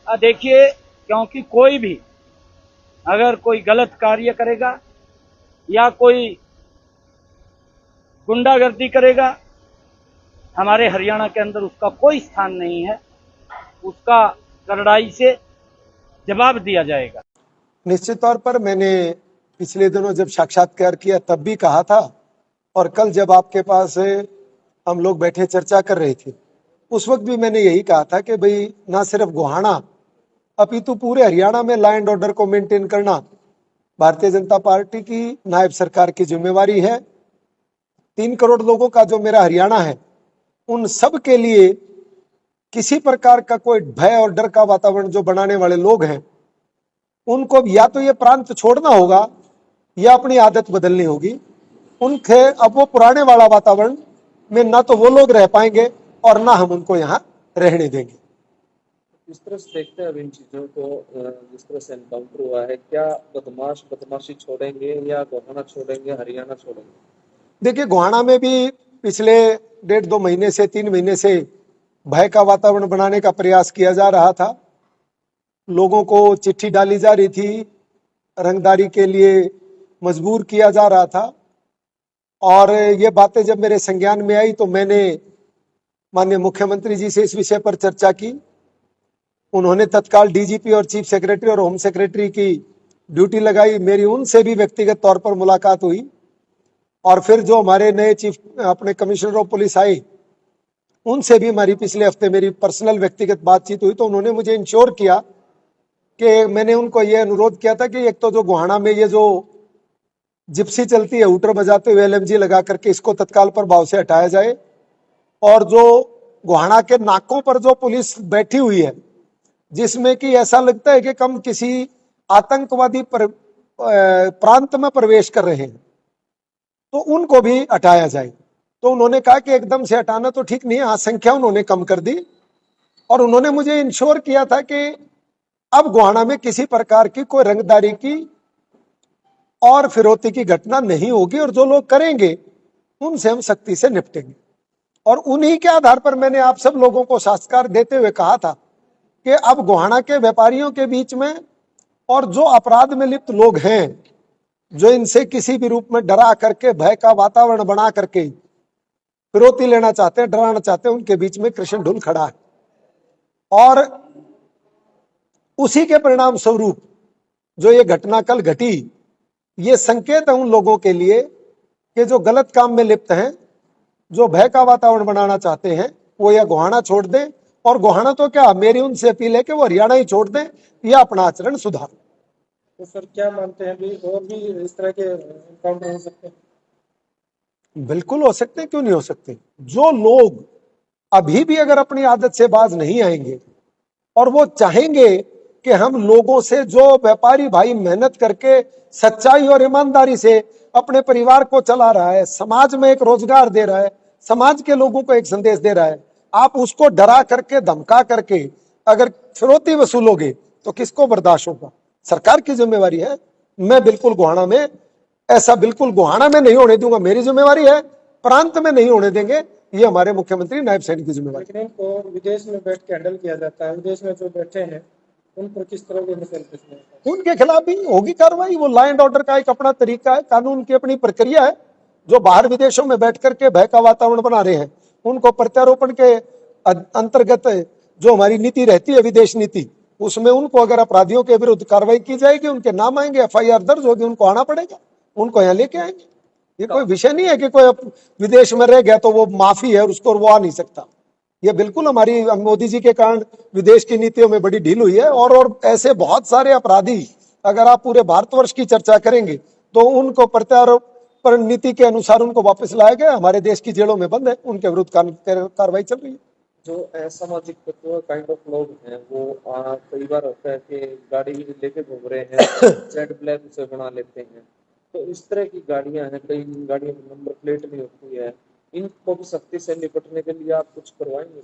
देखिए, क्योंकि कोई भी अगर कोई गलत कार्य करेगा या कोई गुंडागर्दी करेगा, हमारे हरियाणा के अंदर उसका कोई स्थान नहीं है। उसका कड़ाई से जवाब दिया जाएगा। निश्चित तौर पर मैंने पिछले दिनों जब साक्षात्कार किया तब भी कहा था, और कल जब आपके पास हम लोग बैठे चर्चा कर रहे थे उस वक्त भी मैंने यही कहा था कि भाई ना सिर्फ गोहाना अपितु पूरे हरियाणा में लॉ एंड ऑर्डर को मेंटेन करना भारतीय जनता पार्टी की नायब सरकार की जिम्मेवारी है। 3 करोड़ लोगों का जो मेरा हरियाणा है, उन सब के लिए किसी प्रकार का कोई भय और डर का वातावरण जो बनाने वाले लोग हैं, उनको या तो ये प्रांत छोड़ना होगा या अपनी आदत बदलनी होगी। उनके अब वो पुराने वाला वातावरण में ना तो वो लोग रह पाएंगे और ना हम उनको यहाँ रहने देंगे। किस तरह से देखते हैं अब इन चीजों को, जिस तरह से एनकाउंटर हुआ है, क्या बदमाशी छोड़ेंगे या गोहाना छोड़ेंगे, हरियाणा छोड़ेंगे? देखिए, गोहाना में भी पिछले 1.5-2 महीने से 3 महीने से भय का वातावरण बनाने का प्रयास किया जा रहा था। लोगों को चिट्ठी डाली जा रही थी, रंगदारी के लिए मजबूर किया जा रहा था, और ये बातें जब मेरे संज्ञान में आई तो मैंने माननीय मुख्यमंत्री जी से इस विषय पर चर्चा की। उन्होंने तत्काल डीजीपी और चीफ सेक्रेटरी और होम सेक्रेटरी की ड्यूटी लगाई। मेरी उनसे भी व्यक्तिगत तौर पर मुलाकात हुई, और फिर जो हमारे नए चीफ अपने कमिश्नर ऑफ पुलिस आए, उनसे भी हमारी पिछले हफ्ते मेरी पर्सनल व्यक्तिगत बातचीत हुई। तो उन्होंने मुझे इंश्योर किया कि मैंने उनको ये अनुरोध किया था कि एक तो जो गोहाना में ये जो जिप्सी चलती है हूटर बजाते हुए एलएमजी लगा करके, इसको तत्काल प्रभाव से हटाया जाए, और जो गोहाना के नाकों पर जो पुलिस बैठी हुई है जिसमें कि ऐसा लगता है कि कम किसी आतंकवादी प्रांत में प्रवेश कर रहे हैं, तो उनको भी हटाया जाए। तो उन्होंने कहा कि एकदम से हटाना तो ठीक नहीं है, हाँ संख्या उन्होंने कम कर दी, और उन्होंने मुझे इंश्योर किया था कि अब गोहाना में किसी प्रकार की कोई रंगदारी की और फिरौती की घटना नहीं होगी, और जो लोग करेंगे उनसे हम सख्ती से निपटेंगे। और उन्हीं के आधार पर मैंने आप सब लोगों को साक्षात्कार देते हुए कहा था कि अब गोहाना के व्यापारियों के बीच में और जो अपराध में लिप्त लोग हैं, जो इनसे किसी भी रूप में डरा करके भय का वातावरण बना करके फिरौती लेना चाहते हैं, डराना चाहते हैं, उनके बीच में कृष्ण ढुल खड़ा है। और उसी के परिणाम स्वरूप जो ये घटना कल घटी, ये संकेत है उन लोगों के लिए कि जो गलत काम में लिप्त हैं, जो भय का वातावरण बनाना चाहते हैं, वो या गोहाना छोड़ दें, और गोहाना तो क्या, मेरी उनसे अपील है कि वो हरियाणा ही छोड़ दें या अपना आचरण सुधार। तो सर क्या मानते हैं भी और भी इस तरह के एनकाउंटर हो सकते हैं? बिल्कुल हो सकते हैं, क्यों नहीं हो सकते। जो लोग अभी भी अगर अपनी आदत से बाज नहीं आएंगे और वो चाहेंगे कि हम लोगों से, जो व्यापारी भाई मेहनत करके सच्चाई और ईमानदारी से अपने परिवार को चला रहा है, समाज में एक रोजगार दे रहा है, समाज के लोगों को एक संदेश दे रहा है, आप उसको डरा करके धमका करके अगर फिरौती वसूलोगे तो किसको बर्दाश्त होगा? सरकार की जिम्मेवारी है। मैं बिल्कुल गोहाना में ऐसा बिल्कुल गोहाना में नहीं होने दूंगा, मेरी जिम्मेवारी है, प्रांत में नहीं होने देंगे, ये हमारे मुख्यमंत्री नायब सैनिक की जिम्मेवारी। लेकिन इनको विदेश में बैठ के हैंडल किया जाता है, विदेश में जो बैठे हैं उन पर किस तरह के उनके खिलाफ भी होगी कार्रवाई। वो लॉ एंड ऑर्डर का एक अपना तरीका है, कानून की अपनी प्रक्रिया है। जो बाहर विदेशों में बैठ करके भय का वातावरण बना रहे हैं, उनको प्रत्यारोपण के अंतर्गत जो हमारी नीति रहती है, विदेश नीति, उसमें उनको अगर अपराधियों के विरुद्ध कार्रवाई की जाएगी, उनके नाम आएंगे, एफआईआर दर्ज होगी, उनको आना पड़ेगा, उनको यहाँ लेके आएंगे। ये कोई विषय नहीं है कि कोई विदेश में रह गया तो वो माफी है और उसको वो आ नहीं सकता। ये बिल्कुल हमारी मोदी जी के कारण विदेश की नीतियों में बड़ी ढील हुई है, और ऐसे बहुत सारे अपराधी अगर आप पूरे भारतवर्ष की चर्चा करेंगे तो उनको प्रत्यारोपण नीति के अनुसार उनको वापस लाया गया, हमारे देश की जेलों में बंद है, उनके विरुद्ध कार्रवाई चल रही है। जो असामाजिक तत्व काइंड ऑफ लोग हैं, वो कई बार होता है कि गाड़ी लेके घूम रहे हैं, जेड ब्लैक उसे बना लेते हैं, तो इस तरह की गाड़ियां हैं, कई गाड़ियों में नंबर प्लेट नहीं होती है, इनको भी सख्ती से निपटने के लिए आप कुछ करवाएंगे?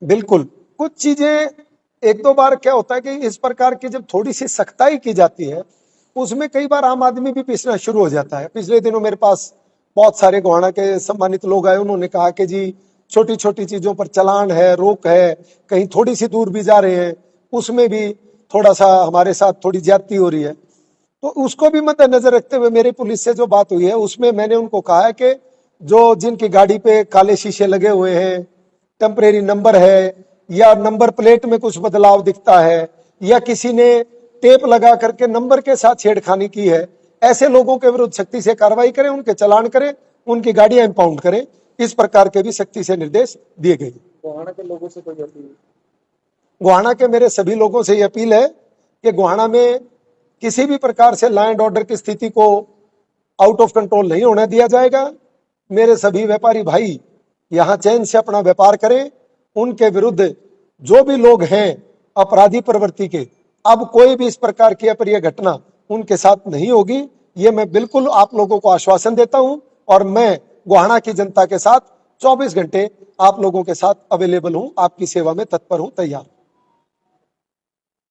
बिल्कुल, कुछ चीजें एक दो बार क्या होता है कि इस प्रकार की जब थोड़ी सी सख्ताई की जाती है, उसमें कई बार आम आदमी भी पिसना शुरू हो जाता है। पिछले दिनों मेरे पास बहुत सारे गोहाना के सम्मानित लोग आए, उन्होंने कहा कि जी छोटी छोटी चीजों पर चालान है, रोक है, कहीं थोड़ी सी दूर भी जा रहे हैं उसमें भी थोड़ा सा हमारे साथ थोड़ी ज्यादती हो रही है। तो उसको भी मद्देनजर रखते हुए मेरी पुलिस से जो बात हुई है उसमें मैंने उनको कहा है कि जो जिनकी गाड़ी पे काले शीशे लगे हुए हैं, टेम्परेरी नंबर है, या नंबर प्लेट में कुछ बदलाव दिखता है, या किसी ने टेप लगा करके नंबर के साथ छेड़खानी की है, ऐसे लोगों के विरुद्ध सख्ती से कार्रवाई करें, उनके चालान करें, उनकी गाड़ियां इंपाउंड करें। इस प्रकार के भी सख्ती से निर्देश दिए गए। गोहाना के लोगों से कोई अपील? गोहाना के मेरे सभी लोगों से यह अपील है कि गोहाना में किसी भी प्रकार से लॉ एंड ऑर्डर की स्थिति को आउट ऑफ कंट्रोल नहीं होने दिया जाएगा। मेरे सभी व्यापारी भाई यहाँ चैन से अपना व्यापार करें। उनके विरुद्ध जो भी लोग हैं अपराधी प्रवृत्ति के, अब कोई भी इस प्रकार की अप्रिय घटना उनके साथ नहीं होगी, ये मैं बिल्कुल आप लोगों को आश्वासन देता हूं। और मैं गोहाना की जनता के साथ 24 घंटे आप लोगों के साथ अवेलेबल हूं, आपकी सेवा में तत्पर हूं, तैयार हूं।